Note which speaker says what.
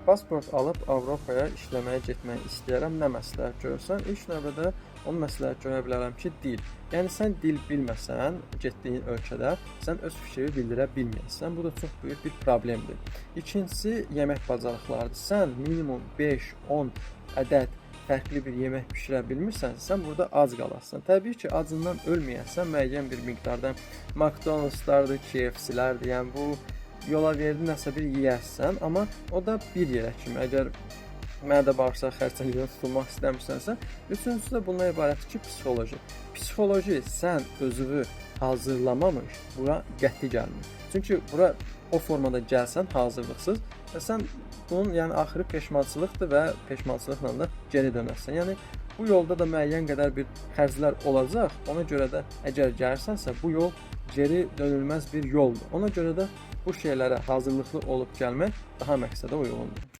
Speaker 1: pasport alıb Avropaya işləməyə getmək istəyirəm, nə məsləhət görürsən? İlk növbədə onu məsləhət görə bilərəm ki, dil. Yəni sən dil bilməsən, getdiyin ölkədə sən öz fikrini bildirə bilməyəsən. Bu da çox böyük bir problemdir. İkincisi, yemək bacarıqlarıdır. Sən minimum 5-10 ədəd fərqli bir yemək bişirə bilmirsən, sən burada ac qalarsan. Təbii ki, acından ölməyəsən, müəyyən bir miqdarda McDonald's-lardır, KFC-lərdir, yəni bu yola verdi nəsə bir yeyərsən, amma o da bir yerə kimi. Əgər mədə bağırsaq xərçəngdən tutulmaq istəmirsənsə, üçüncüsü də bundan ibarətdir ki, psixoloji. Psixoloji sən özünü hazırlamamış, bura qəti gəlmir. Çünki bura o formada gəlsən hazırlıqsız və sən bunun yəni axırı peşmançılıqdır və peşmançılıqla da geri dönərsən. Yəni bu yolda da müəyyən qədər bir xərclər olacaq. Ona görə də əgər gəlirsənsə, bu yol geri dönülməz bir yoldur. Ona görə də bu şeylərə hazırlıqlı olub gəlmək daha məqsədə uyğundur.